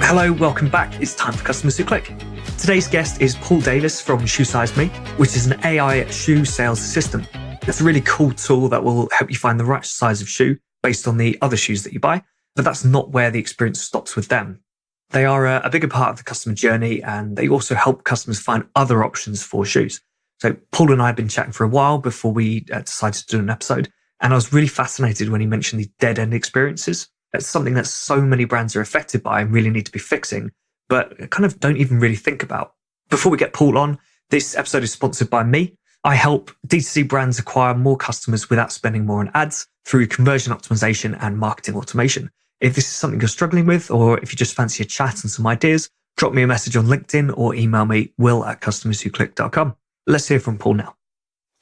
Hello, welcome back. It's time for Customers Who Click. Today's guest is Paul Davis from Shoe Size Me, which is an AI shoe sales assistant. It's a really cool tool that will help you find the right size of shoe based on the other shoes that you buy. But that's not where the experience stops with them. They are a bigger part of the customer journey, and they also help customers find other options for shoes. So Paul and I have been chatting for a while before we decided to do an episode. And I was really fascinated when he mentioned these dead-end experiences. That's something that so many brands are affected by and really need to be fixing, but kind of don't even really think about. Before we get Paul on, this episode is sponsored by me. I help D2C brands acquire more customers without spending more on ads through conversion optimization and marketing automation. If this is something you're struggling with, or if you just fancy a chat and some ideas, drop me a message on LinkedIn or email me, will@customerswhoclick.com. Let's hear from Paul now.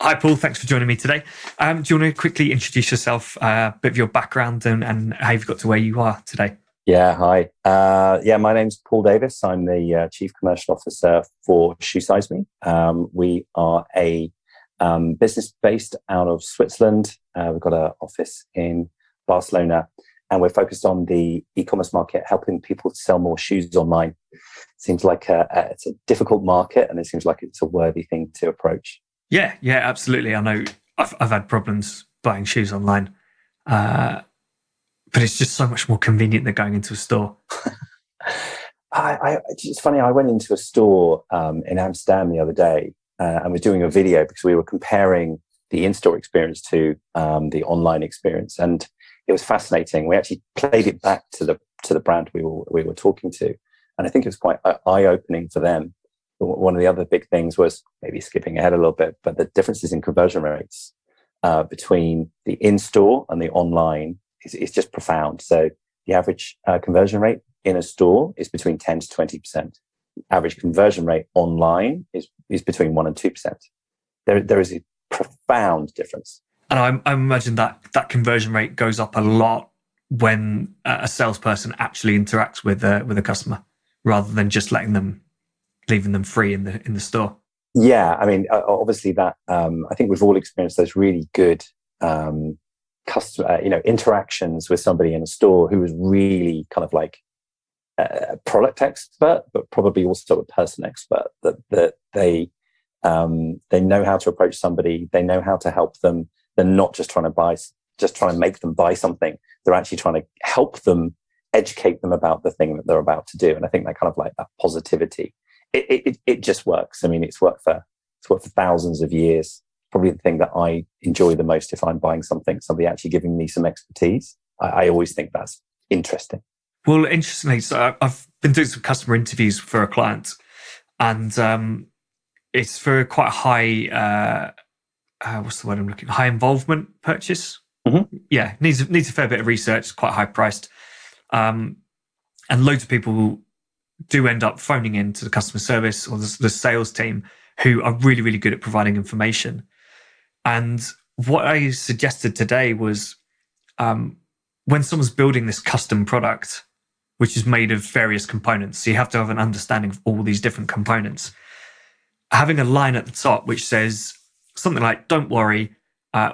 Hi, Paul. Thanks for joining me today. Do you want to quickly introduce yourself, a bit of your background and how you've got to where you are today? Yeah, hi. My name's Paul Davis. I'm the Chief Commercial Officer for Shoe Size Me. We are a business based out of Switzerland. We've got an office in Barcelona, and we're focused on the e-commerce market, helping people sell more shoes online. Seems like it's a difficult market, and it seems like it's a worthy thing to approach. Yeah, absolutely. I know I've had problems buying shoes online, but it's just so much more convenient than going into a store. It's funny. I went into a store in Amsterdam the other day and was doing a video because we were comparing the in-store experience to the online experience, and it was fascinating. We actually played it back to the brand we were talking to, and I think it was quite eye-opening for them. One of the other big things was, maybe skipping ahead a little bit, but the differences in conversion rates between the in-store and the online is just profound. So the average conversion rate in a store is between 10 to 20%. Average conversion rate online is between 1 and 2%. There is a profound difference. And I imagine that conversion rate goes up a lot when a salesperson actually interacts with a customer, rather than just leaving them free in the store. Yeah, I mean, obviously that I think we've all experienced those really good customer, interactions with somebody in a store who was really kind of like a product expert, but probably also a person expert. That they know how to approach somebody, they know how to help them. They're not just trying to make them buy something. They're actually trying to help them, educate them about the thing that they're about to do. And I think that kind of like that positivity. It just works. I mean, it's worked for thousands of years. Probably the thing that I enjoy the most if I'm buying something, somebody actually giving me some expertise. I always think that's interesting. Well, interestingly, so I've been doing some customer interviews for a client, and it's for quite a high, what's the word I'm looking? High involvement purchase. Mm-hmm. Yeah, needs a fair bit of research. Quite high priced, and loads of people do end up phoning in to the customer service or the sales team, who are really, really good at providing information. And what I suggested today was when someone's building this custom product, which is made of various components, so you have to have an understanding of all these different components, having a line at the top which says something like, don't worry,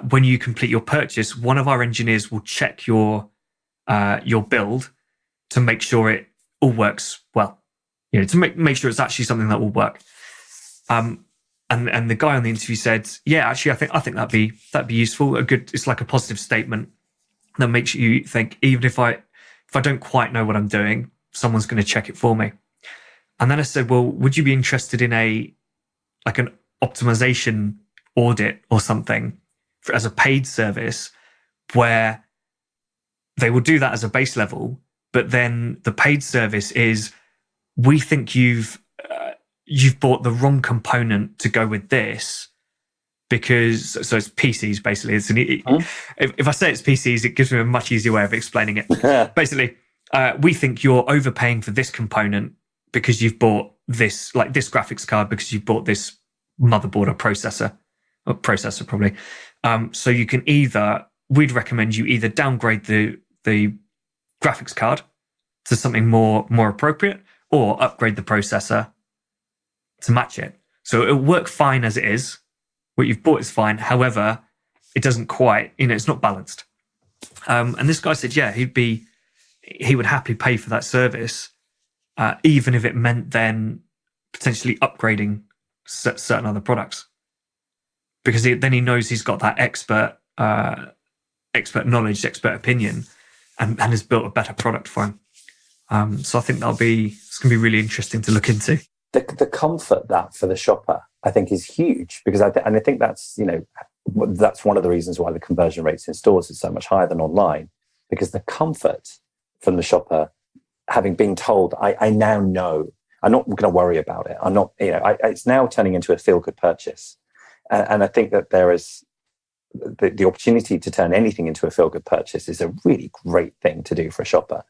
when you complete your purchase, one of our engineers will check your build to make sure it all works well, to make sure it's actually something that will work. And the guy on the interview said, yeah, actually, I think that'd be useful. It's like a positive statement that makes you think, even if I don't quite know what I'm doing, someone's going to check it for me. And then I said, well, would you be interested in an optimization audit or something as a paid service, where they will do that as a base level, but then the paid service is, we think you've bought the wrong component to go with this, because so it's PCs basically. If I say it's PCs, it gives me a much easier way of explaining it. Basically, we think you're overpaying for this component because you've bought this graphics card, because you've bought this motherboard or processor probably. So you can we'd recommend you either downgrade the graphics card to something more appropriate, or upgrade the processor to match it. So it'll work fine as it is. What you've bought is fine. However, it doesn't quite, it's not balanced. And this guy said, yeah, he would happily pay for that service, even if it meant then potentially upgrading certain other products, because then he knows he's got that expert knowledge, expert opinion, and has built a better product for him. So I think it's going to be really interesting to look into. The comfort that for the shopper, I think, is huge, because I think that's, that's one of the reasons why the conversion rates in stores is so much higher than online, because the comfort from the shopper, having been told, I now know, I'm not going to worry about it. I'm not, it's now turning into a feel-good purchase. And I think that there is the opportunity to turn anything into a feel-good purchase is a really great thing to do for a shopper.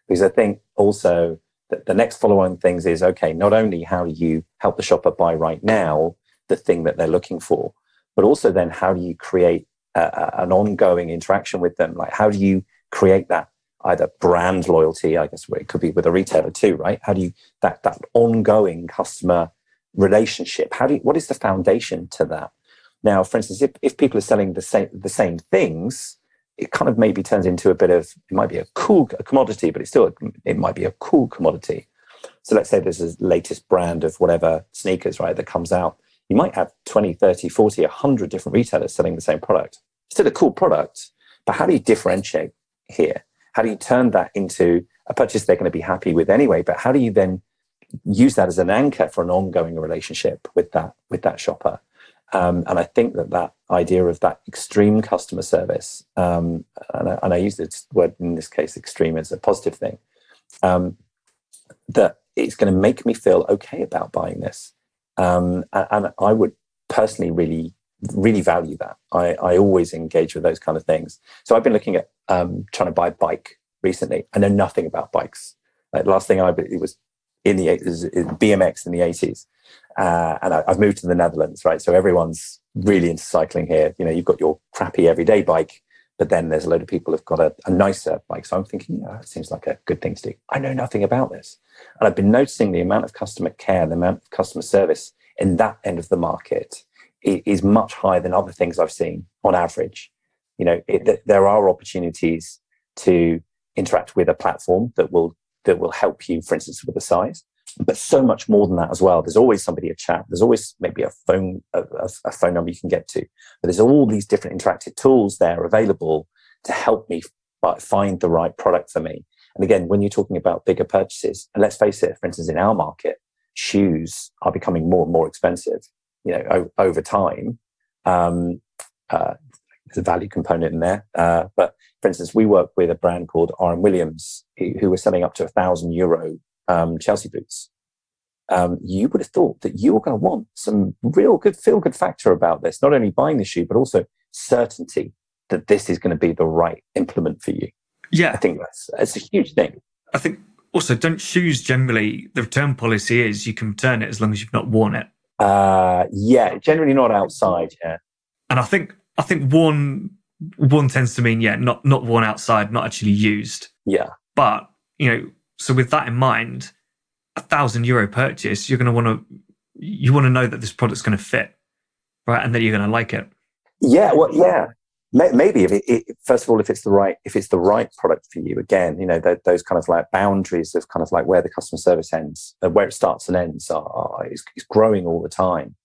Because I think also that the next following things is, okay, not only how do you help the shopper buy right now the thing that they're looking for, but also then how do you create an ongoing interaction with them? Like, how do you create that either brand loyalty, I guess it could be with a retailer too, right? How do you, that ongoing customer relationship, what is the foundation to that? Now, for instance, if people are selling the same things, it kind of maybe turns into a bit of, it might be a commodity, but it might be a cool commodity. So let's say there's a latest brand of whatever sneakers, right, that comes out. You might have 20, 30, 40, 100 different retailers selling the same product. Still a cool product, but how do you differentiate here? How do you turn that into a purchase they're going to be happy with anyway? But how do you then use that as an anchor for an ongoing relationship with that shopper? And I think that idea of that extreme customer service, and I use the word in this case, extreme, as a positive thing, that it's going to make me feel okay about buying this. And I would personally really, really value that. I always engage with those kind of things. So I've been looking at trying to buy a bike recently. I know nothing about bikes. Like, last thing it was in the 80s, BMX in the 80s. And I've moved to the Netherlands, right? So everyone's really into cycling here. You've got your crappy everyday bike, but then there's a load of people who've got a nicer bike. So I'm thinking, that seems like a good thing to do. I know nothing about this. And I've been noticing the amount of customer care, the amount of customer service in that end of the market is much higher than other things I've seen on average. There are opportunities to interact with a platform that will help you, for instance, with the size, but so much more than that as well. There's always somebody to chat. There's always maybe a phone number you can get to, but there's all these different interactive tools there available to help me find the right product for me. And again, when you're talking about bigger purchases, and let's face it, for instance, in our market, shoes are becoming more and more expensive, over time. There's a value component in there. But for instance, we work with a brand called R.M. Williams, who were selling up to €1,000 Chelsea boots. You would have thought that you were going to want some real good feel-good factor about this, not only buying the shoe, but also certainty that this is going to be the right implement for you. Yeah. I think that's a huge thing. I think also, don't shoes generally, the return policy is you can return it as long as you've not worn it. Generally not outside. Yeah. And I think worn tends to mean, not worn outside, not actually used. Yeah. But, so with that in mind, €1,000 purchase, you want to know that this product's going to fit, right? And that you're going to like it. Yeah. Well, yeah. Maybe first of all, if it's the right product for you, again, those kind of like boundaries of kind of like where the customer service ends, where it starts and ends, is growing all the time.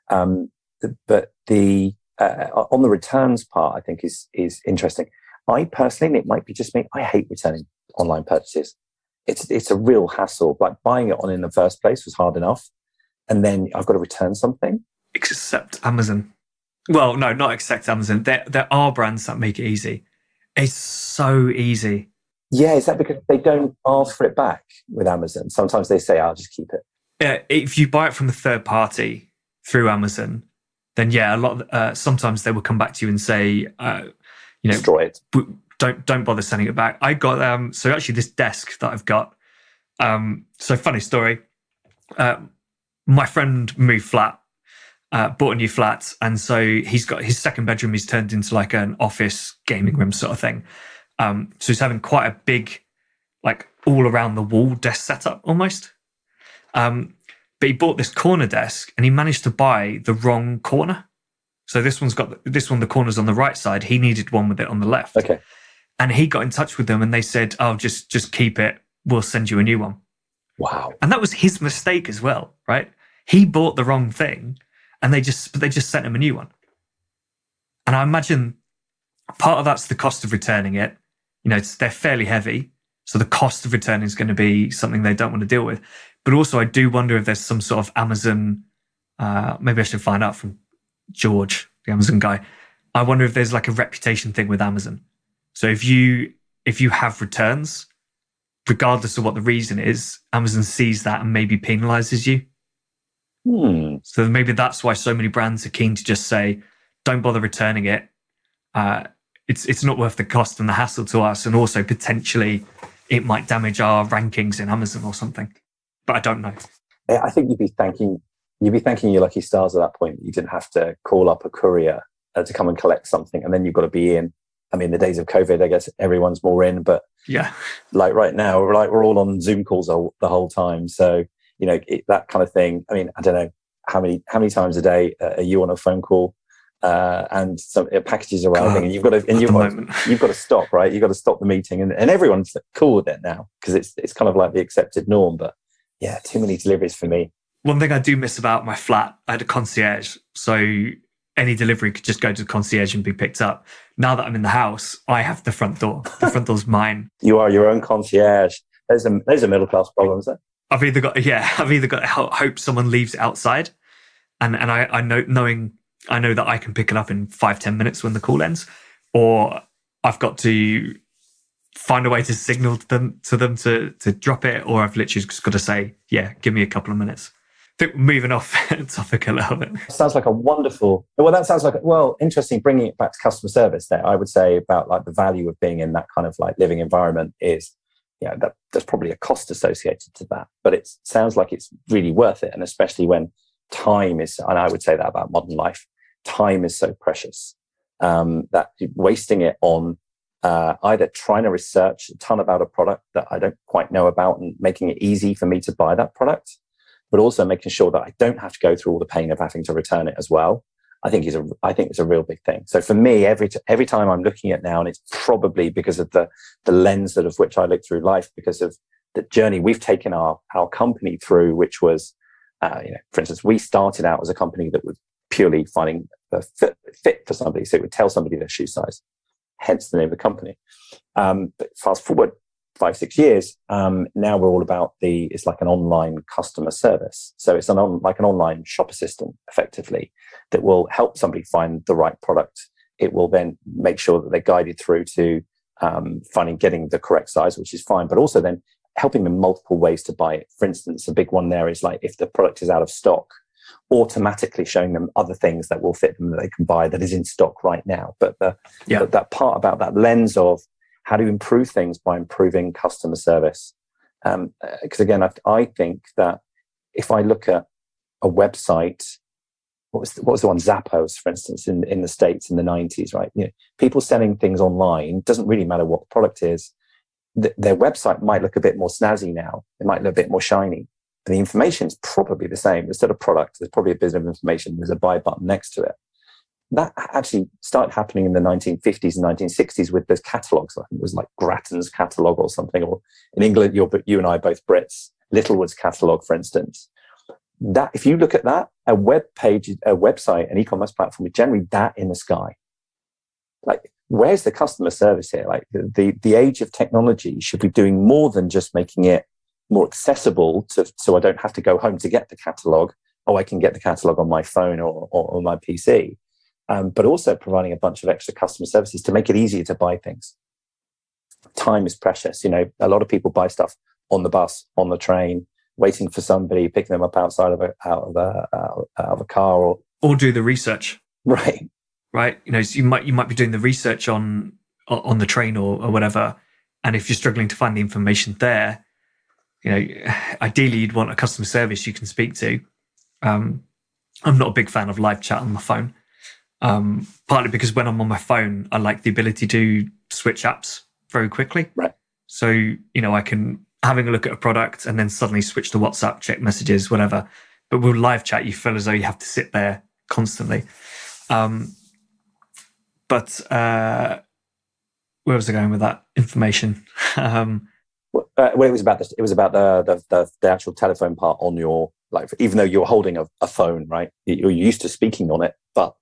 But the on the returns part, I think is interesting. I personally, it might be just me, I hate returning online purchases. It's a real hassle. Like, buying it on in the first place was hard enough, and then I've got to return something. Except Amazon. Well, no, not except Amazon. There are brands that make it easy. It's so easy. Yeah, is that because they don't ask for it back with Amazon? Sometimes they say, I'll just keep it. If you buy it from a third party through Amazon, then sometimes they will come back to you and say, destroy it. Don't bother sending it back. I got so actually this desk that I've got. So funny story. My friend moved flat. Bought a new flat, and so he's got his second bedroom he's turned into like an office gaming room sort of thing. So he's having quite a big, like, all around the wall desk setup almost. But he bought this corner desk and he managed to buy the wrong corner. So this the corner's on the right side. He needed one with it on the left. Okay. And he got in touch with them and they said, "Oh, just keep it. We'll send you a new one." Wow. And that was his mistake as well, right? He bought the wrong thing and they just sent him a new one. And I imagine part of that's the cost of returning it. They're fairly heavy. So the cost of returning is going to be something they don't want to deal with. But also I do wonder if there's some sort of Amazon, maybe I should find out from George, the Amazon guy. I wonder if there's like a reputation thing with Amazon. So if you have returns, regardless of what the reason is, Amazon sees that and maybe penalizes you. So maybe that's why so many brands are keen to just say, don't bother returning it. It's not worth the cost and the hassle to us. And also potentially it might damage our rankings in Amazon or something. But I don't know. I think you'd be thanking your lucky stars at that point. You didn't have to call up a courier to come and collect something, and then you've got to be in. I mean, the days of COVID, I guess everyone's more in, but yeah, like right now, we're all on Zoom calls the whole time. So that kind of thing. I mean, I don't know how many times a day are you on a phone call, and some packages arriving, and you've got to stop, right? You've got to stop the meeting, and everyone's cool with it now because it's kind of like the accepted norm. But yeah, too many deliveries for me. One thing I do miss about my flat, I had a concierge, so any delivery could just go to the concierge and be picked up. Now that I'm in the house, I have the front door. The front door's mine. You are your own concierge. There's a middle class problem, is there? I've either got to hope someone leaves it outside, and I know that I can pick it up in 5-10 minutes when the call ends, or I've got to find a way to signal to them to drop it, or I've literally just got to say, yeah, give me a couple of minutes. I think we're moving off topic a little bit. Sounds like interesting. Bringing it back to customer service there, I would say about like the value of being in that kind of like living environment is, that there's probably a cost associated to that, but it sounds like it's really worth it. And especially when time is, and I would say that about modern life, time is so precious, that wasting it on either trying to research a ton about a product that I don't quite know about and making it easy for me to buy that product, but also making sure that I don't have to go through all the pain of having to return it as well. I think it's a real big thing. So for me, every time I'm looking at now, and it's probably because of the lens of which I look through life, because of the journey we've taken our company through, which was, for instance, we started out as a company that was purely finding a fit for somebody. So it would tell somebody their shoe size, hence the name of the company. But fast forward 5-6 years, now we're all about it's like an online customer service. So it's like an online shop assistant, effectively, that will help somebody find the right product. It will then make sure that they're guided through to getting the correct size, which is fine, but also then helping them multiple ways to buy it. For instance, a big one there is like if the product is out of stock, automatically showing them other things that will fit them that they can buy that is in stock right now. But that part about that lens of how to improve things by improving customer service. Because again, I think that if I look at a website, what was the one, Zappos, for instance, in the States in the 90s, right? People selling things online, doesn't really matter what the product is. Their website might look a bit more snazzy now. It might look a bit more shiny. But the information is probably the same. Instead of product, there's probably a bit of information. There's a buy button next to it. That actually started happening in the 1950s and 1960s with those catalogs. I think it was like Grattan's catalogue or something, or in England, you and I are both Brits, Littlewood's catalogue, for instance. That if you look at that, a web page, a website, an e-commerce platform is generally that in the sky. Like, where's the customer service here? Like the age of technology should be doing more than just making it more accessible so I don't have to go home to get the catalogue. I can get the catalogue on my phone or my PC. But also providing a bunch of extra customer services to make it easier to buy things. Time is precious. A lot of people buy stuff on the bus, on the train, waiting for somebody, picking them up outside of a car, or do the research. Right. So you might be doing the research on the train or whatever, and if you're struggling to find the information there, ideally you'd want a customer service you can speak to. I'm not a big fan of live chat on my phone. Partly because when I'm on my phone, I like the ability to switch apps very quickly. Right. So, I can having a look at a product and then suddenly switch to WhatsApp, check messages, whatever. But with live chat, you feel as though you have to sit there constantly. But where was I going with that information? Well, Well, it was about the actual telephone part on your, like, even though you're holding a phone, right? You're used to speaking on it, but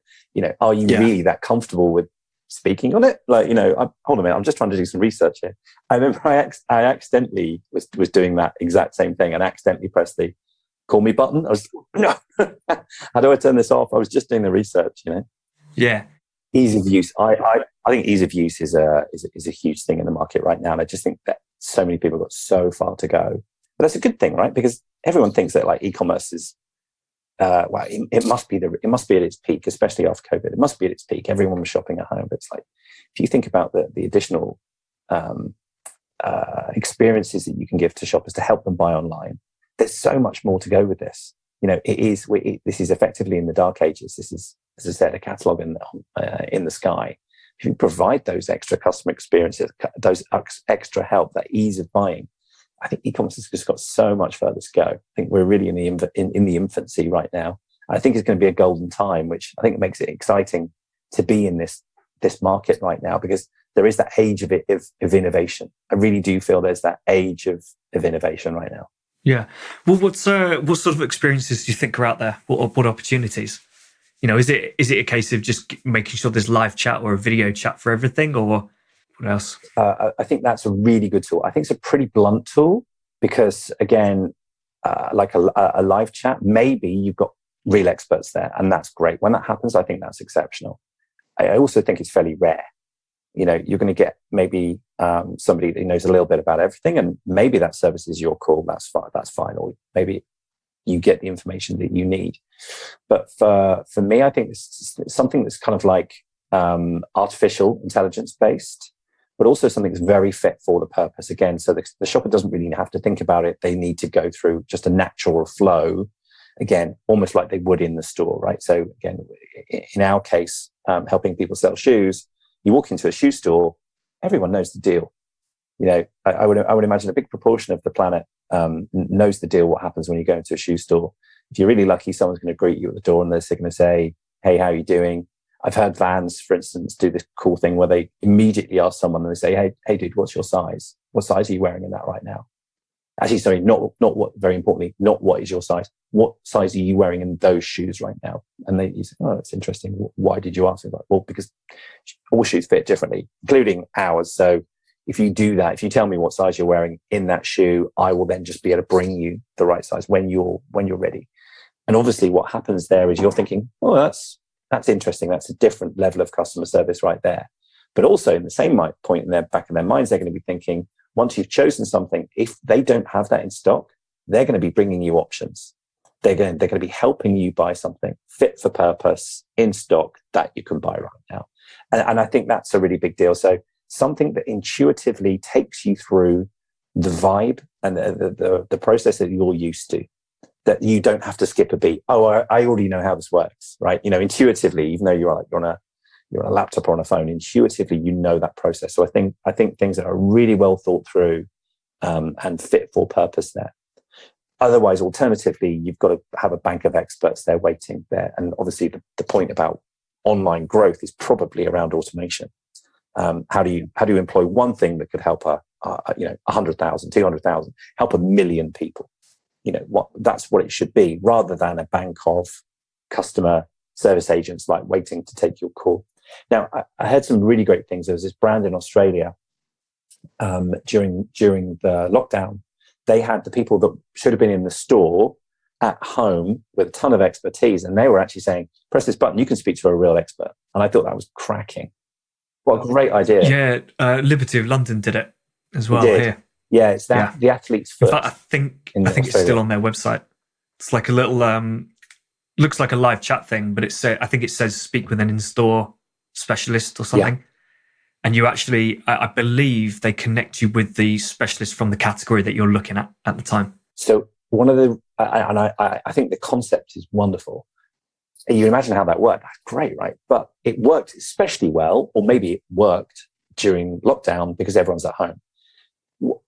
are you really that comfortable with speaking on it? Like, hold on a minute, I'm just trying to do some research here. I remember I accidentally was doing that exact same thing and accidentally pressed the call me button. I was no, how do I turn this off? I was just doing the research. Yeah. Ease of use. I think ease of use is a huge thing in the market right now, and I just think that so many people got so far to go. But that's a good thing, right? Because everyone thinks that like e-commerce is, it must be at its peak, especially after COVID. It must be at its peak. Everyone was shopping at home, but it's like if you think about the additional experiences that you can give to shoppers to help them buy online, there's so much more to go with this. This is effectively in the dark ages. This is, as I said, a catalog in the sky. If you provide those extra customer experiences, those extra help, that ease of buying, I think e-commerce has just got so much further to go. I think we're really in the infancy right now. I think it's going to be a golden time, which I think makes it exciting to be in this market right now, because there is that age of innovation. I really do feel there's that age of innovation right now. Yeah. Well, what sort of experiences do you think are out there? What opportunities? Is it a case of just making sure there's live chat or a video chat for everything, or what else? I think that's a really good tool. I think it's a pretty blunt tool because, again, like a live chat, maybe you've got real experts there, and that's great. When that happens, I think that's exceptional. I also think it's fairly rare. You're going to get maybe somebody that knows a little bit about everything, and maybe that service is your call. That's fine. Or maybe you get the information that you need. But for me, I think it's something that's kind of like artificial intelligence based, but also something that's very fit for the purpose. Again, so the shopper doesn't really have to think about it. They need to go through just a natural flow, again, almost like they would in the store, right? So again, in our case, helping people sell shoes, you walk into a shoe store, everyone knows the deal. I would imagine a big proportion of the planet knows the deal, what happens when you go into a shoe store. If you're really lucky, someone's going to greet you at the door and they're going to say, hey, how are you doing? I've heard Vans, for instance, do this cool thing where they immediately ask someone and they say, hey, dude, what's your size? What size are you wearing in that right now? Actually, sorry, not what, very importantly, not what is your size. What size are you wearing in those shoes right now? And you say, oh, that's interesting. Why did you ask? Like, well, because all shoes fit differently, including ours. So if you do that, if you tell me what size you're wearing in that shoe, I will then just be able to bring you the right size when you're ready. And obviously what happens there is you're thinking, oh, that's interesting. That's a different level of customer service right there. But also in the same point in their back of their minds, they're going to be thinking, once you've chosen something, if they don't have that in stock, they're going to be bringing you options. They're going to be helping you buy something fit for purpose in stock that you can buy right now. And I think that's a really big deal. So something that intuitively takes you through the vibe and the process that you're used to, that you don't have to skip a beat. Oh, I already know how this works, right? Intuitively, even though you're on a laptop or on a phone, intuitively, that process. So I think things that are really well thought through and fit for purpose there. Otherwise, alternatively, you've got to have a bank of experts there waiting there. And obviously the point about online growth is probably around automation. How do you employ one thing that could help 100,000, 200,000, help 1 million people? That's what it should be, rather than a bank of customer service agents like waiting to take your call. Now, I heard some really great things. There was this brand in Australia during the lockdown. They had the people that should have been in the store at home with a ton of expertise, and they were actually saying, press this button, you can speak to a real expert. And I thought that was cracking. What a great idea. Yeah, Liberty of London did it as well here. Yeah, it's that the athlete's foot. In fact, I think it's still on their website. It's like a little looks like a live chat thing, but I think it says speak with an in-store specialist or something. Yeah. And you actually, I believe they connect you with the specialist from the category that you're looking at the time. So one of the, and I think the concept is wonderful. You imagine how that worked. That's great, right? But it worked especially well, or maybe it worked during lockdown because everyone's at home.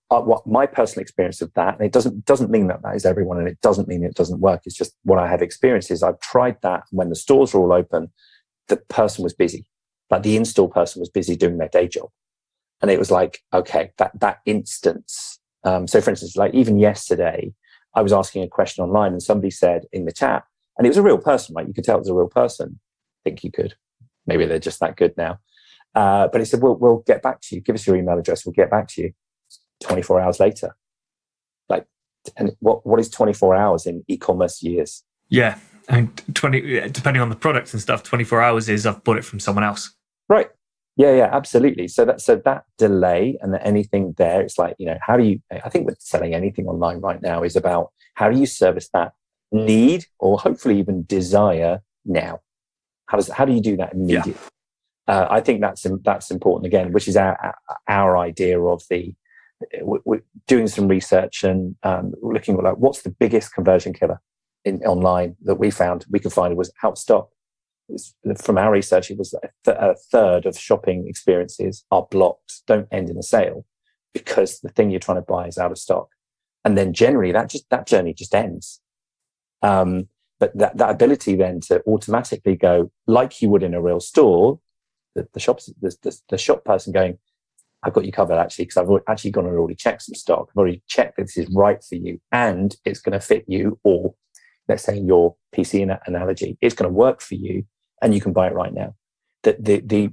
What my personal experience of that, and it doesn't mean that is everyone, and it doesn't mean it doesn't work. It's just what I have experienced is I've tried that when the stores were all open, the person was busy. Like the in-store person was busy doing their day job. And it was like, okay, that instance So for instance, like even yesterday, I was asking a question online and somebody said in the chat, and it was a real person, right? You could tell it was a real person. I think you could. Maybe they're just that good now. But it said, we'll get back to you. Give us your email address. We'll get back to you 24 hours later. Like, and what is 24 hours in e-commerce years? Yeah. And 20, depending on the product and stuff, 24 hours is I've bought it from someone else. Right. Yeah, absolutely. So that delay and anything there, it's like, how do you, I think with selling anything online right now is about how do you service that need or hopefully even desire now? How do you do that immediately? Yeah. I think that's important again, which is our idea of we're doing some research and looking at like what's the biggest conversion killer in online that we could find was out of stock. From our research, it was a third of shopping experiences are blocked, don't end in a sale because the thing you're trying to buy is out of stock, and then generally that journey just ends. But that ability then to automatically go like you would in a real store, the shop person going, I've got you covered actually because I've actually gone and already checked some stock. I've already checked that this is right for you and it's going to fit you, or let's say in your PC analogy, it's going to work for you and you can buy it right now. The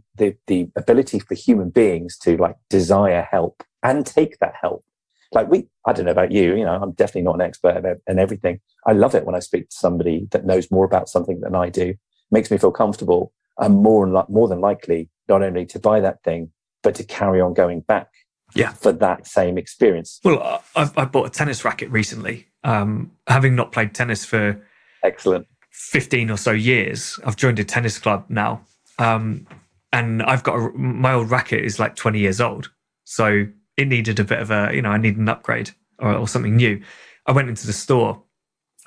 ability for human beings to like desire help and take that help. Like I don't know about you, I'm definitely not an expert in everything. I love it when I speak to somebody that knows more about something than I do. It makes me feel comfortable. I'm more than likely not only to buy that thing, but to carry on going back for that same experience. Well, I bought a tennis racket recently. Having not played tennis for excellent 15 or so years, I've joined a tennis club now. And I've got my old racket is like 20 years old. So it needed a bit of I need an upgrade or something new. I went into the store.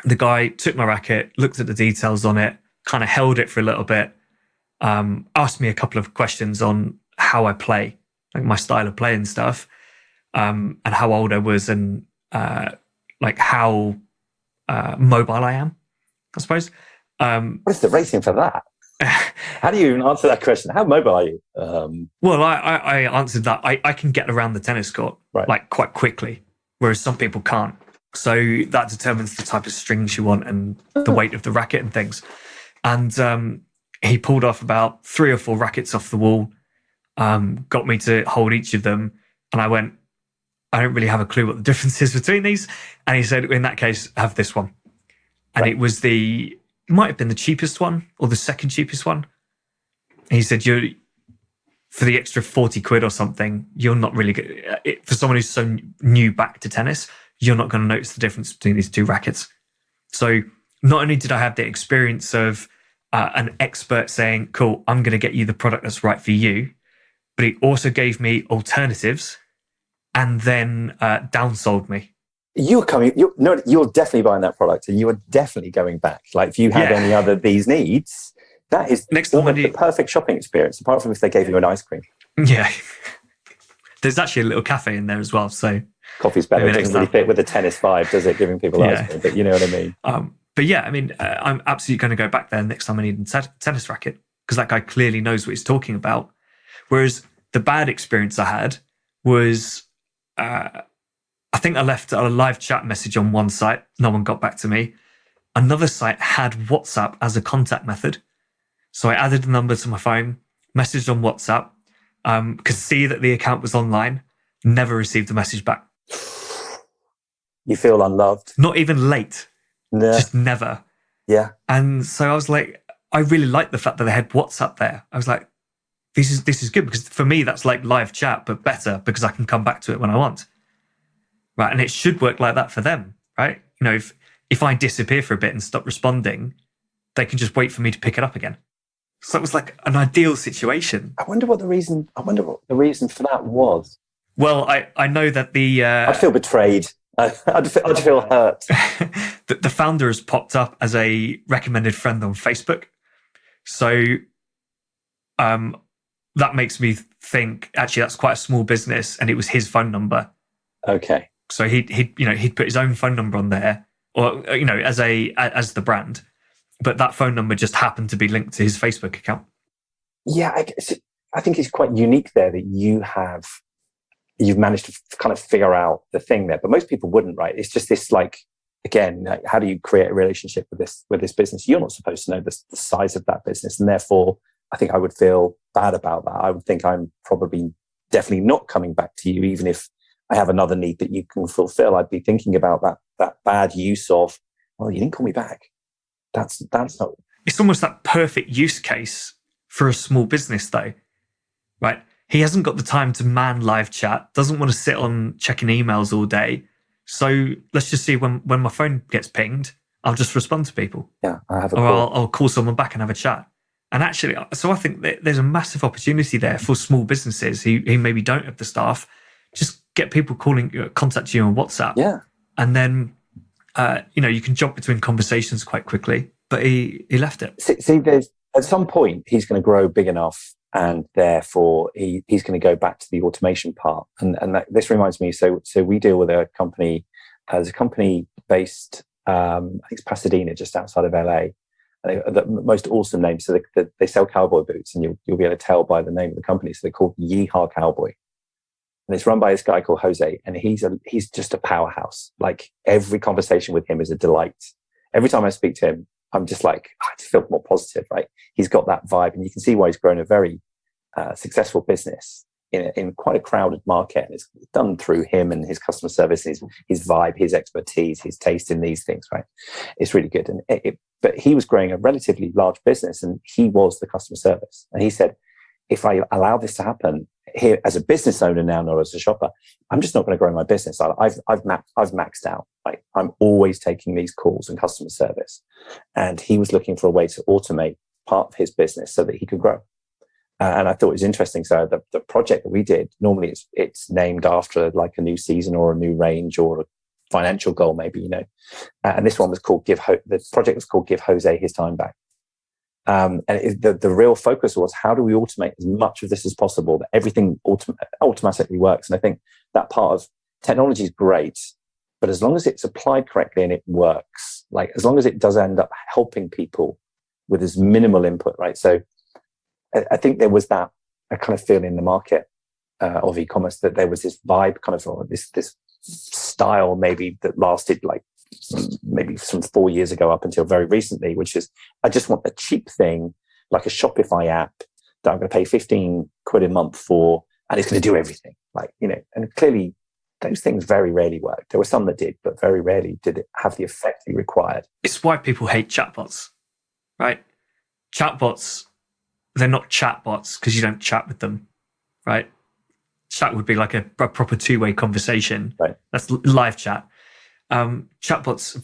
The guy took my racket, looked at the details on it, kind of held it for a little bit, asked me a couple of questions on how I play, like my style of play and stuff, and how old I was and like how mobile I am, I suppose. What is the rating for that? How do you even answer that question? How mobile are you? Well, I answered that. I can get around the tennis court like quite quickly, whereas some people can't. So that determines the type of strings you want and the weight of the racket and things. And he pulled off about 3 or 4 rackets off the wall, got me to hold each of them. And I went, I don't really have a clue what the difference is between these. And he said, in that case, have this one. And it was might have been the cheapest one or the second cheapest one. And he said, for the extra 40 quid or something, you're not really good. For someone who's so new back to tennis, you're not going to notice the difference between these 2 rackets. So not only did I have the experience of an expert saying, cool, I'm going to get you the product that's right for you, but he also gave me alternatives and then downsold me. You're definitely buying that product and you are definitely going back. Like if you had any other these needs, that is the perfect shopping experience, apart from if they gave you an ice cream. Yeah. There's actually a little cafe in there as well. So coffee's better. It doesn't really fit with the tennis vibe, does it? Giving people ice cream, but you know what I mean. But yeah, I mean, I'm absolutely going to go back there next time I need a tennis racket because that guy clearly knows what he's talking about. Whereas the bad experience I had was, I think I left a live chat message on one site. No one got back to me. Another site had WhatsApp as a contact method. So I added the number to my phone, messaged on WhatsApp, could see that the account was online, never received a message back. You feel unloved? Not even late. No. Just never. Yeah. And so I was like, I really liked the fact that they had WhatsApp there. I was like, this is good because for me, that's like live chat, but better because I can come back to it when I want. Right. And it should work like that for them, right? If I disappear for a bit and stop responding, they can just wait for me to pick it up again. So it was like an ideal situation. I wonder what the reason for that was. Well, I know that I'd feel betrayed. I'd feel hurt. The founder has popped up as a recommended friend on Facebook. So that makes me think, actually, that's quite a small business and it was his phone number. Okay. So he'd put his own phone number on there, or as the brand, but that phone number just happened to be linked to his Facebook account. Yeah, I think it's quite unique there that you have you've managed to kind of figure out the thing there. But most people wouldn't, right? It's just this like, again, like, how do you create a relationship with this business? You're not supposed to know the size of that business, and therefore, I think I would feel bad about that. I would think I'm probably definitely not coming back to you, even if I have another need that you can fulfill. I'd be thinking about that bad use of, well, you didn't call me back. That's not. It's almost that perfect use case for a small business, though, right? He hasn't got the time to man live chat, doesn't want to sit on checking emails all day. So let's just see when my phone gets pinged, I'll just respond to people. Yeah, I have a or call. I'll call someone back and have a chat. And actually, so I think that there's a massive opportunity there for small businesses who maybe don't have the staff. Just get people contact you on WhatsApp. Yeah. And then, you can jump between conversations quite quickly. But he left it. See, there's at some point he's going to grow big enough, and therefore he's going to go back to the automation part. And this reminds me. So we deal with a company. There's a company based, I think it's Pasadena, just outside of LA. The most awesome name. So they sell cowboy boots, and you'll be able to tell by the name of the company. So they're called Yeehaw Cowboy, and it's run by this guy called Jose, and he's just a powerhouse. Like, every conversation with him is a delight. Every time I speak to him, I'm just like, I just feel more positive, right? He's got that vibe, and you can see why he's grown a very successful business in quite a crowded market. And it's done through him and his customer service, his vibe, his expertise, his taste in these things, right? It's really good. And but he was growing a relatively large business, and he was the customer service. And he said, if I allow this to happen here as a business owner now, not as a shopper, I'm just not going to grow my business. I've maxed out. Like, I'm always taking these calls and customer service. And he was looking for a way to automate part of his business so that he could grow. And I thought it was interesting. So the project that we did, normally it's named after like a new season or a new range or a financial goal, maybe, and this one was called the project was called Give Jose His Time Back. And the real focus was, how do we automate as much of this as possible, that everything automatically works? And I think that part of technology is great, but as long as it's applied correctly and it works, like as long as it does end up helping people with as minimal input, right? So I think there was that a kind of feeling in the market of e-commerce, that there was this vibe, kind of this style maybe that lasted like maybe from 4 years ago up until very recently, which is, I just want a cheap thing like a Shopify app that I'm going to pay 15 quid a month for, and it's going to do everything. Like, and clearly those things very rarely work. There were some that did, but very rarely did it have the effect it required. It's why people hate chatbots, right? Chatbots, they're not chatbots because you don't chat with them, right? Chat would be like a proper two-way conversation. Right. That's live chat. Chatbots,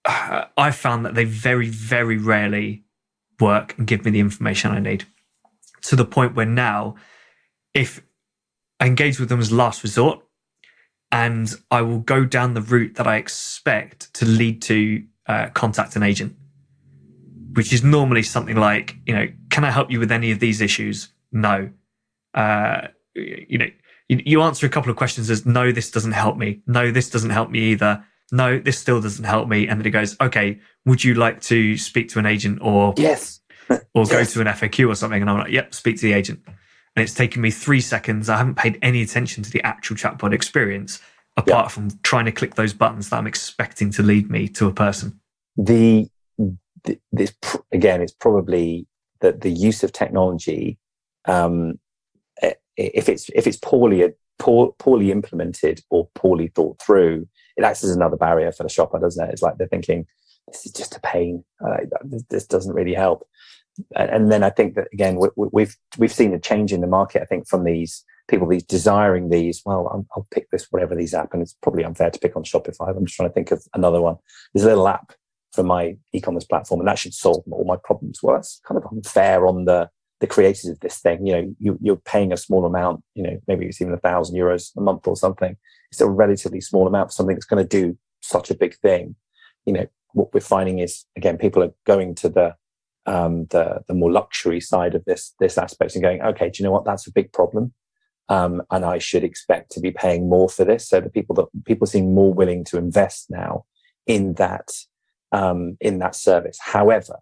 I found that they very, very rarely work and give me the information I need, to the point where now, if I engage with them as last resort, and I will go down the route that I expect to lead to contact an agent, which is normally something like, can I help you with any of these issues? No. You answer a couple of questions as, no, this doesn't help me. No, this doesn't help me either. No, this still doesn't help me. And then it goes, okay, would you like to speak to an agent or yes, or go to an FAQ or something? And I'm like, yep, speak to the agent. And it's taken me 3 seconds. I haven't paid any attention to the actual chatbot experience, apart from trying to click those buttons that I'm expecting to lead me to a person. This again, it's probably that the use of technology, if it's poorly implemented or poorly thought through, it acts as another barrier for the shopper, doesn't it? It's like they're thinking, this is just a pain. This doesn't really help. And then I think that, again, we've seen a change in the market. I think from these people, these desiring these. Well, I'll pick this, whatever these app, and it's probably unfair to pick on Shopify. I'm just trying to think of another one. There's a little app for my e-commerce platform, and that should solve all my problems. Well, that's kind of unfair on the creators of this thing. You're paying a small amount, maybe it's even €1,000 a month or something. It's a relatively small amount for something that's going to do such a big thing. What we're finding is, again, people are going to the more luxury side of this aspect and going, okay, do you know what? That's a big problem. And I should expect to be paying more for this. So people seem more willing to invest now in that service. However,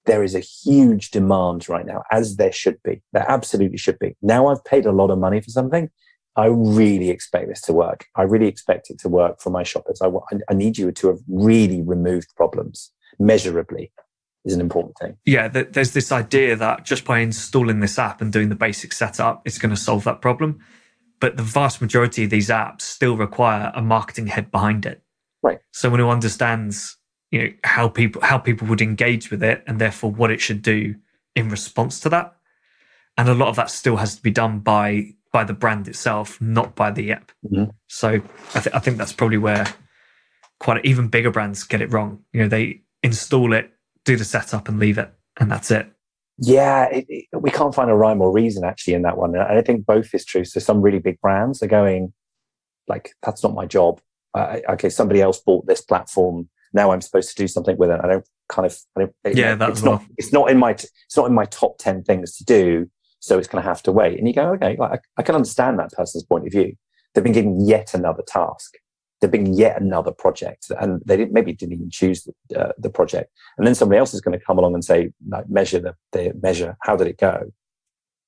there is a huge demand right now, as there should be. There absolutely should be. Now I've paid a lot of money for something. I really expect this to work. I really expect it to work for my shoppers. I need you to have really removed problems measurably is an important thing. Yeah, there's this idea that just by installing this app and doing the basic setup, it's going to solve that problem. But the vast majority of these apps still require a marketing head behind it. Right. Someone who understands, how people would engage with it, and therefore what it should do in response to that. And a lot of that still has to be done by the brand itself, not by the app. Mm-hmm. So I think that's probably where even bigger brands get it wrong. They install it, do the setup, and leave it, and that's it. Yeah, we can't find a rhyme or reason actually in that one. And I think both is true. So some really big brands are going like, that's not my job. Okay, somebody else bought this platform. Now I'm supposed to do something with it. It's not in my top 10 things to do. So it's going to have to wait. And you go, okay, I can understand that person's point of view. They've been given yet another task. They've been yet another project, and they didn't even choose the project. And then somebody else is going to come along and say, like, measure the measure. How did it go?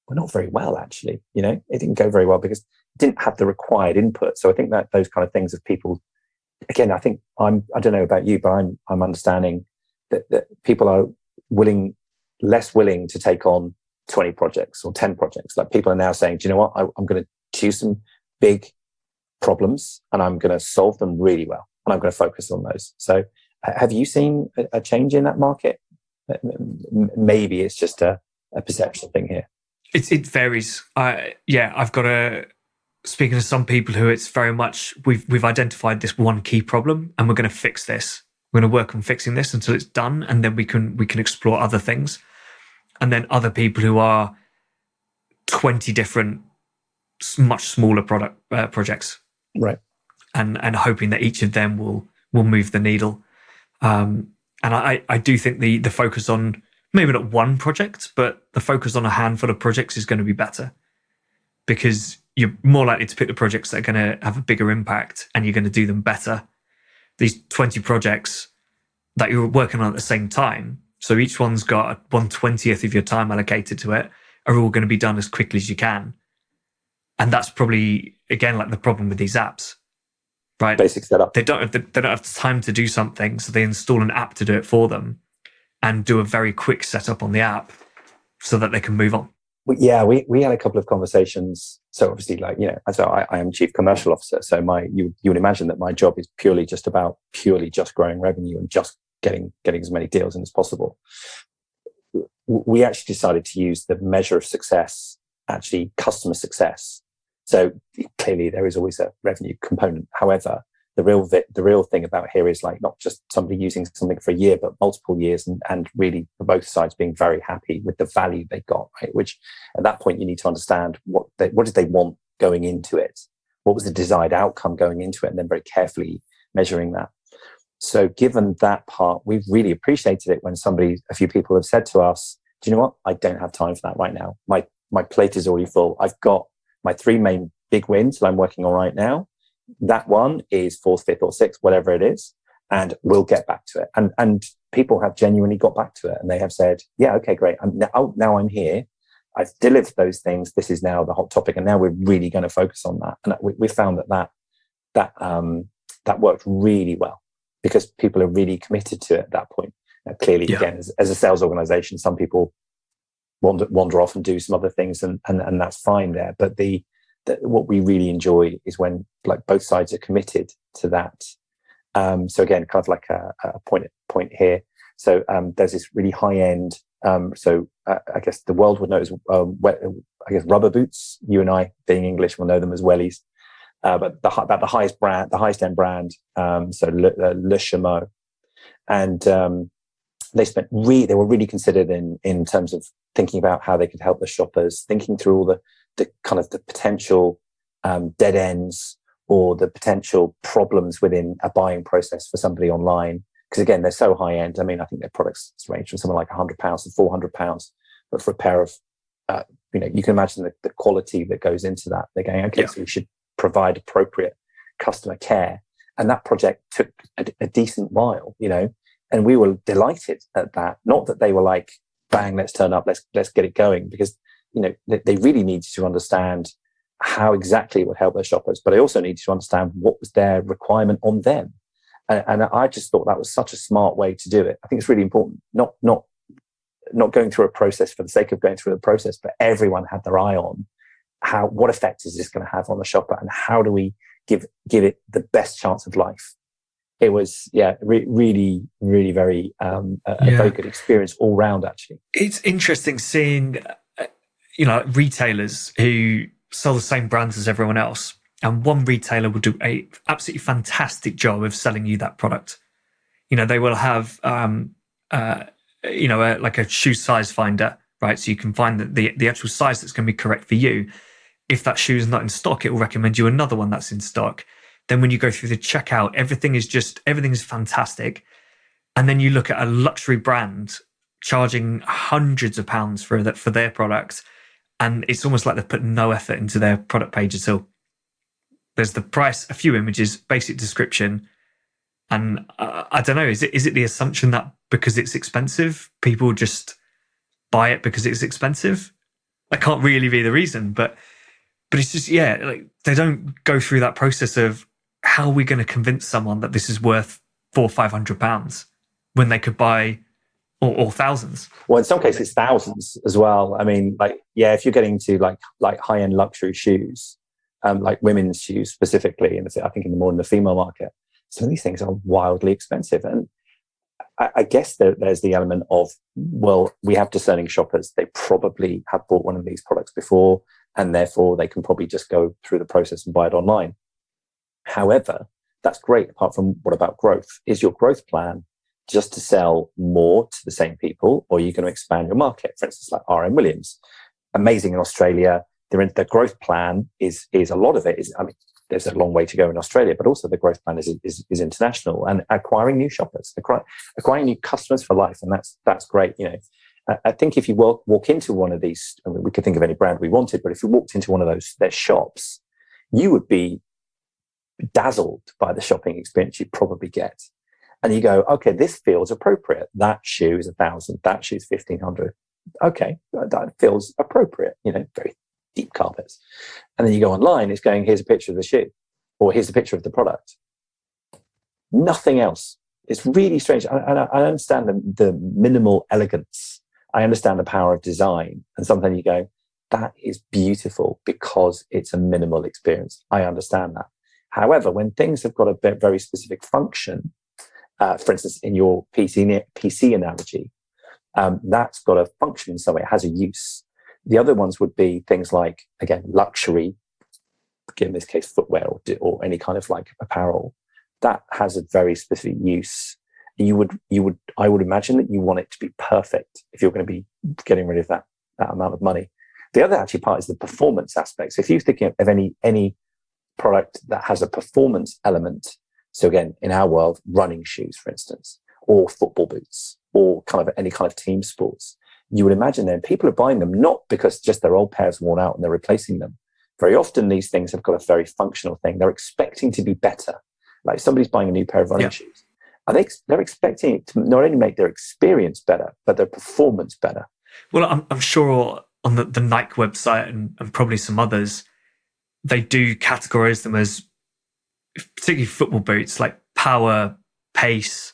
Well, not very well, actually. It didn't go very well because it didn't have the required input. So I think that those kind of things of people, again, I don't know about you, but I'm understanding that people are less willing to take on 20 projects or 10 projects. Like, people are now saying, do you know what? I'm going to choose some big problems and I'm going to solve them really well, and I'm going to focus on those. So have you seen a change in that market? Maybe it's just a perception thing here. It varies. I've got speaking to some people who it's very much, we've identified this one key problem and we're going to fix this. We're going to work on fixing this until it's done, and then we can explore other things. And then other people who are 20 different, much smaller projects. Right. And hoping that each of them will move the needle. And I do think the focus on maybe not one project, but the focus on a handful of projects is going to be better, because you're more likely to pick the projects that are going to have a bigger impact and you're going to do them better. These 20 projects that you're working on at the same time, so each one's got 1/20th of your time allocated to it, are all going to be done as quickly as you can. And that's probably, again, like the problem with these apps, right? Basic setup. They don't have time to do something, so they install an app to do it for them and do a very quick setup on the app so that they can move on. We had a couple of conversations. So obviously, so I am chief commercial officer. So you would imagine that my job is purely just growing revenue and just getting as many deals in as possible. We actually decided to use the measure of success, actually customer success. So clearly there is always a revenue component. However, the real thing about here is like not just somebody using something for a year, but multiple years, and really for both sides being very happy with the value they got, right? Which at that point you need to understand what did they want going into it? What was the desired outcome going into it? And then very carefully measuring that. So given that part, we've really appreciated it when a few people have said to us, do you know what? I don't have time for that right now. My plate is already full. I've got my 3 main big wins that I'm working on right now. That one is 4th, 5th, or 6th, whatever it is, and we'll get back to it. And people have genuinely got back to it, and they have said, yeah, okay, great. Now I'm here. I've delivered those things. This is now the hot topic, and now we're really going to focus on that. And we found that worked really well, because people are really committed to it at that point. Now, clearly, again, as a sales organization, some people wander off and do some other things, and that's fine there. But what we really enjoy is when like both sides are committed to that. So again, kind of like a point here. So there's this really high end. I guess the world would know as rubber boots. You and I, being English, will know them as wellies. But the highest end brand. So Le Chameau, and they were really considered in terms of thinking about how they could help the shoppers, thinking through all the kind of the potential dead ends or the potential problems within a buying process for somebody online. Because again, they're so high end. I mean, I think their products range from something like £100 to £400, but for a pair of, you can imagine the quality that goes into that. They're going, okay, so we should provide appropriate customer care, and that project took a decent while, and we were delighted at that. Not that they were like, bang, let's turn up, let's get it going, because they really needed to understand how exactly it would help their shoppers, but I also needed to understand what was their requirement on them. And I just thought that was such a smart way to do it. I think it's really important, not going through a process for the sake of going through the process, but everyone had their eye on what effect is this going to have on the shopper, and how do we give it the best chance of life. It was, really, really very a very good experience all round. Actually, it's interesting seeing, retailers who sell the same brands as everyone else, and one retailer will do a absolutely fantastic job of selling you that product. They will have, like a shoe size finder, right? So you can find the actual size that's going to be correct for you. If that shoe is not in stock, it will recommend you another one that's in stock. Then when you go through the checkout, everything is fantastic. And then you look at a luxury brand charging hundreds of pounds for their products, and it's almost like they've put no effort into their product page at all. There's the price, a few images, basic description, and I don't know. Is it the assumption that because it's expensive, people just buy it because it's expensive? That can't really be the reason, but it's just, like they don't go through that process of how are we going to convince someone that this is worth £400-500 when they could buy or thousands. Well, in some cases, thousands as well. I mean, if you're getting to like high-end luxury shoes, like women's shoes specifically, and I think in the female market, some of these things are wildly expensive. And I guess there's the element of, well, we have discerning shoppers. They probably have bought one of these products before, and therefore they can probably just go through the process and buy it online. However, that's great. Apart from, what about growth? Is your growth plan just to sell more to the same people, or are you going to expand your market? For instance, like RM Williams, amazing in Australia. The growth plan is a lot of it is, I mean, there's a long way to go in Australia, but also the growth plan is international, and acquiring new shoppers, acquiring new customers for life, and that's great. I think if you walk into one of these, I mean, we could think of any brand we wanted, but if you walked into one of their shops, you would be dazzled by the shopping experience you probably get. And you go, okay, this feels appropriate. That shoe is 1,000. That shoe is 1,500. Okay, that feels appropriate. Very deep carpets. And then you go online, it's going, here's a picture of the shoe, or here's a picture of the product. Nothing else. It's really strange. And I understand the minimal elegance. I understand the power of design. And sometimes you go, that is beautiful because it's a minimal experience. I understand that. However, when things have got a very specific function, for instance, in your PC analogy, that's got a function in some way. It has a use. The other ones would be things like, again, luxury, in this case, footwear or any kind of like apparel. That has a very specific use. I would imagine that you want it to be perfect if you're going to be getting rid of that amount of money. The other actually part is the performance aspect. So if you're thinking of any product that has a performance element, so again, in our world, running shoes, for instance, or football boots, or kind of any kind of team sports, you would imagine then people are buying them not because just their old pair's worn out and they're replacing them. Very often these things have got a very functional thing. They're expecting to be better. Like somebody's buying a new pair of running shoes. They're expecting it to not only make their experience better, but their performance better. Well, I'm sure on the Nike website and probably some others, they do categorize them as, particularly football boots, like power, pace,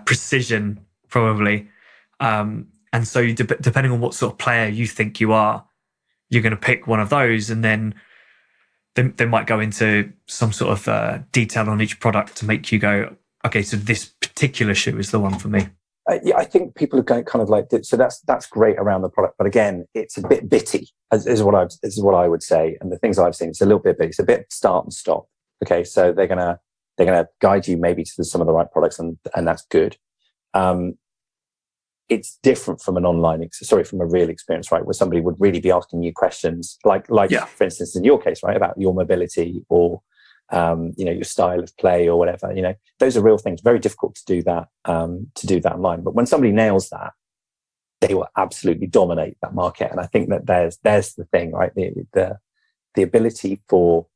precision, probably. And so depending on what sort of player you think you are, you're going to pick one of those, and then they might go into some sort of detail on each product to make you go, okay, so this particular shoe is the one for me. I think people are going kind of like, so that's great around the product, but again, it's a bit bitty, is what I would say. And the things I've seen, it's a little bit bitty. It's a bit start and stop. Okay, so they're gonna guide you maybe to some of the right products, and that's good. It's different from from a real experience, right? Where somebody would really be asking you questions, like for instance, in your case, right, about your mobility or your style of play or whatever. Those are real things. Very difficult to do that online. But when somebody nails that, they will absolutely dominate that market. And I think that there's the thing, right? The ability for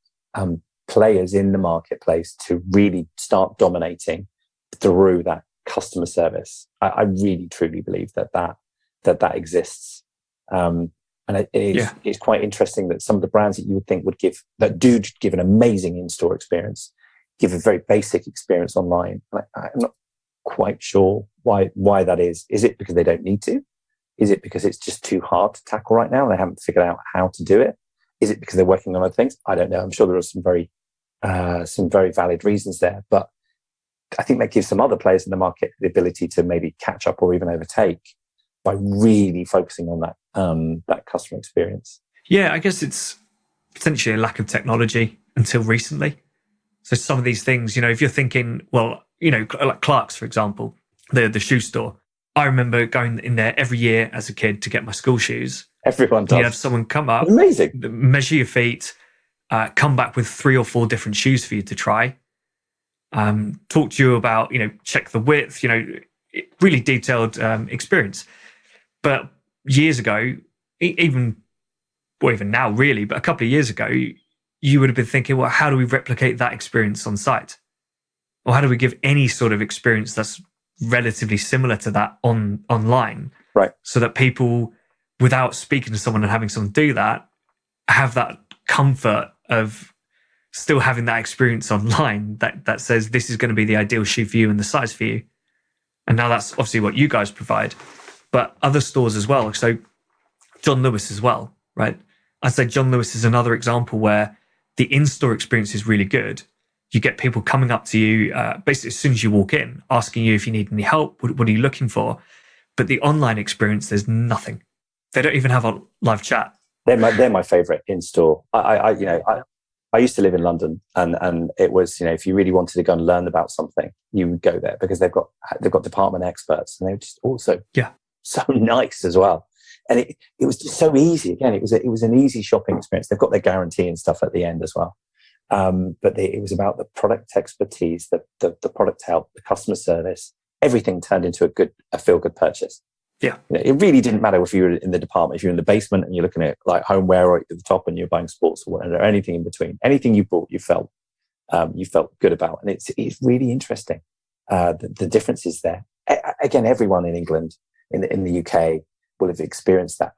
players in the marketplace to really start dominating through that customer service. I really truly believe that exists. And it's quite interesting that some of the brands that you would think do give an amazing in-store experience, give a very basic experience online. I'm not quite sure why that is. Is it because they don't need to? Is it because it's just too hard to tackle right now and they haven't figured out how to do it? Is it because they're working on other things? I don't know. I'm sure there are some very valid reasons there, but I think that gives some other players in the market the ability to maybe catch up or even overtake by really focusing on that customer experience. Yeah, I guess it's potentially a lack of technology until recently. So some of these things, if you're thinking, well, like Clark's, for example, the shoe store. I remember going in there every year as a kid to get my school shoes. Everyone does. You have someone come up, amazing, measure your feet, come back with 3 or 4 different shoes for you to try. Talk to you about, check the width, really detailed experience. But years ago, even now really, but a couple of years ago, you would have been thinking, well, how do we replicate that experience on site? Or how do we give any sort of experience that's relatively similar to that online? Right. So that people, without speaking to someone and having someone do that, have that comfort of still having that experience online that says this is going to be the ideal shoe for you and the size for you. And now that's obviously what you guys provide, but other stores as well. So John Lewis as well, right? I'd say John Lewis is another example where the in-store experience is really good. You get people coming up to you basically as soon as you walk in, asking you if you need any help. What are you looking for? But the online experience, there's nothing. They don't even have a live chat. They're my favorite in-store. I used to live in London, and it was, if you really wanted to go and learn about something, you would go there because they've got department experts, and they were just also so nice as well. And it was just so easy. Again, it was an easy shopping experience. They've got their guarantee and stuff at the end as well. But it was about the product expertise, the product help, the customer service. Everything turned into a feel-good purchase. Yeah, it really didn't matter if you were in the department, if you're in the basement and you're looking at like homeware, or at the top and you're buying sports or whatever, or anything in between. Anything you bought, you felt good about, and it's really interesting. The differences there. Again, everyone in England, in the UK, will have experienced that.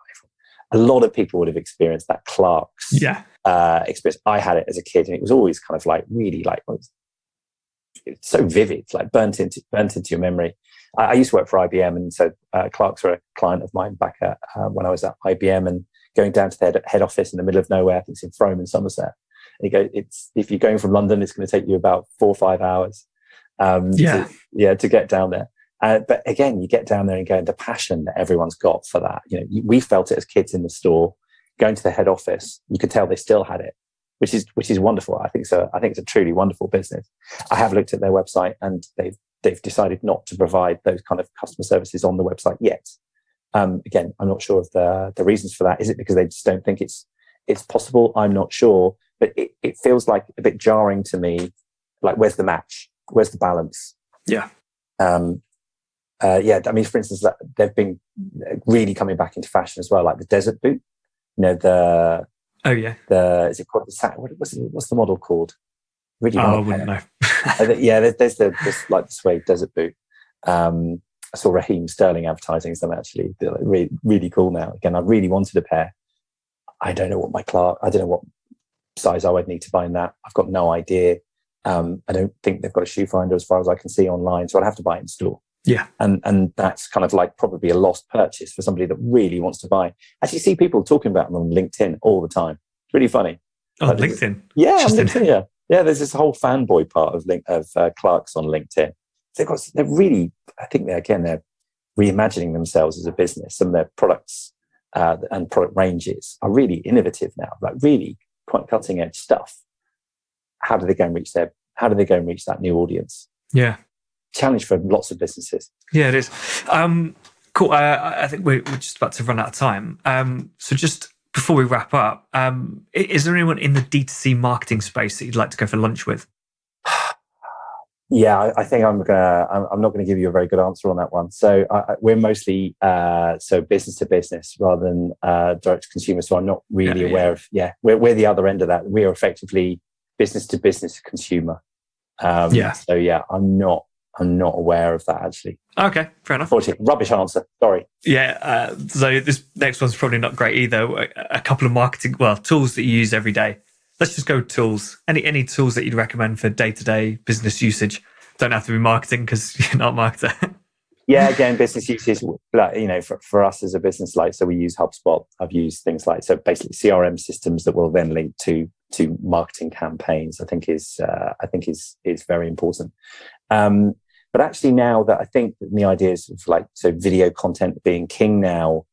A lot of people would have experienced that Clark's experience. I had it as a kid, and it was always kind of like really like it's so vivid, like burnt into your memory. I used to work for IBM, and so Clark's were a client of mine back at when I was at IBM, and going down to their head office in the middle of nowhere. I think it's in Frome in Somerset. And you go, if you're going from London, it's going to take you about 4 or 5 hours to get down there. But again, you get down there and go, the passion that everyone's got for that. We felt it as kids in the store. Going to the head office, you could tell they still had it, which is wonderful. I think so. I think it's a truly wonderful business. I have looked at their website, and they've decided not to provide those kind of customer services on the website yet. Again, I'm not sure of the reasons for that. Is it because they just don't think it's possible? I'm not sure, but it feels like a bit jarring to me. Like, where's the match? Where's the balance? Yeah. I mean, for instance, they've been really coming back into fashion as well, like the desert boot. Is it called what's the model called? Really, I wouldn't know. There's like the suede desert boot. I saw Raheem Sterling advertising some, actually. They're like really, really cool now. Again, I really wanted a pair. I don't know what size I would need to buy in that. I've got no idea. I don't think they've got a shoe finder as far as I can see online, so I'd have to buy it in store. Yeah. And that's kind of like probably a lost purchase for somebody that really wants to buy. I actually see people talking about them on LinkedIn all the time. It's really funny. Oh, like LinkedIn? On LinkedIn, yeah. Yeah, there's this whole fanboy part of Clark's on LinkedIn. They're really, I think they're reimagining themselves as a business. Some of their products and product ranges are really innovative now, like really quite cutting edge stuff. How do they go and reach that new audience? Yeah. Challenge for lots of businesses. Yeah, it is. Cool. I think we're just about to run out of time. So just before we wrap up, is there anyone in the D2C marketing space that you'd like to go for lunch with? Yeah, I think I'm not going to give you a very good answer on that one. So we're mostly business to business rather than direct to consumer. So I'm not really aware of. Yeah, we're the other end of that. We are effectively business to business consumer. So yeah, I'm not I'm not aware of that actually. Okay, fair enough. Unfortunately, rubbish answer. Sorry. Yeah, so this next one's probably not great either. A couple of tools that you use every day. Let's just go tools. Any tools that you'd recommend for day-to-day business usage? Don't have to be marketing because you're not a marketer. Yeah, again, business uses, for us as a business, so we use HubSpot. I've used things so basically CRM systems that will then link to marketing campaigns. I think is very important. But actually, now that I think the ideas of video content being king now,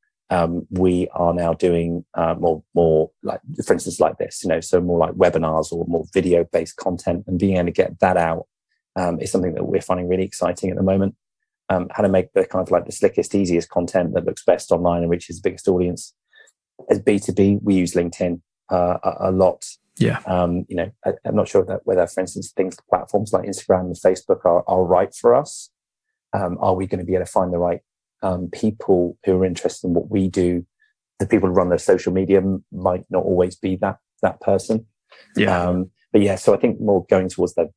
we are now doing more like, for instance, like this, so more like webinars or more video based content, and being able to get that out is something that we're finding really exciting at the moment. How to make the kind of the slickest, easiest content that looks best online and reaches the biggest audience. As B2B, we use LinkedIn a lot. Yeah. I'm not sure whether, for instance, platforms like Instagram and Facebook are right for us. Are we going to be able to find the right people who are interested in what we do? The people who run their social media might not always be that person. Yeah. But yeah, so I think more going towards the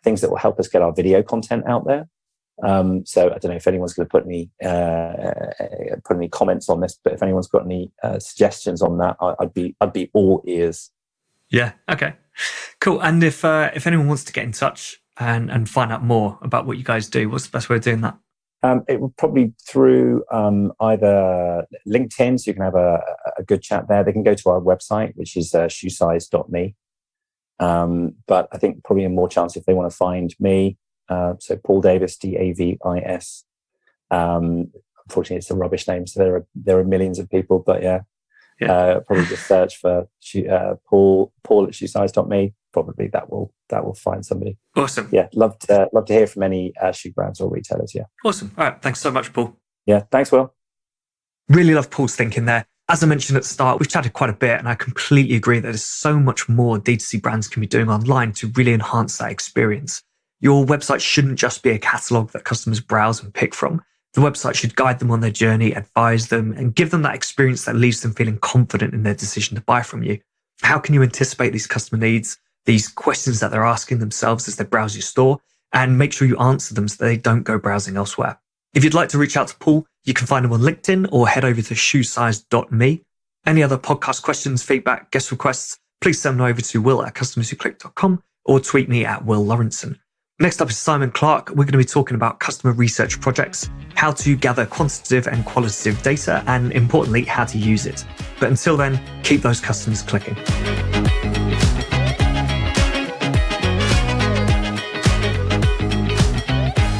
things that will help us get our video content out there. So I don't know if anyone's going to put any comments on this, but if anyone's got any suggestions on that, I'd be all ears. Yeah. Okay. Cool. And if anyone wants to get in touch and find out more about what you guys do, what's the best way of doing that? It would probably through either LinkedIn, so you can have a good chat there. They can go to our website, which is shoesize.me. But I think probably a more chance if they want to find me. So Paul Davis, Davis. Unfortunately, it's a rubbish name, so there are millions of people. But yeah. Probably just search for Paul at shoesize.me. Probably that will find somebody. Awesome. Yeah, love to hear from any shoe brands or retailers. Yeah. Awesome. All right. Thanks so much, Paul. Yeah. Thanks, Will. Really love Paul's thinking there. As I mentioned at the start, we've chatted quite a bit, and I completely agree that there's so much more D2C brands can be doing online to really enhance that experience. Your website shouldn't just be a catalog that customers browse and pick from. The website should guide them on their journey, advise them, and give them that experience that leaves them feeling confident in their decision to buy from you. How can you anticipate these customer needs, these questions that they're asking themselves as they browse your store, and make sure you answer them so they don't go browsing elsewhere? If you'd like to reach out to Paul, you can find him on LinkedIn or head over to shoesize.me. Any other podcast questions, feedback, guest requests, please send them over to will@customerswhoclick.com or tweet me at Will Lawrenson. Next up is Simon Clark. We're going to be talking about customer research projects, how to gather quantitative and qualitative data, and importantly, how to use it. But until then, keep those customers clicking.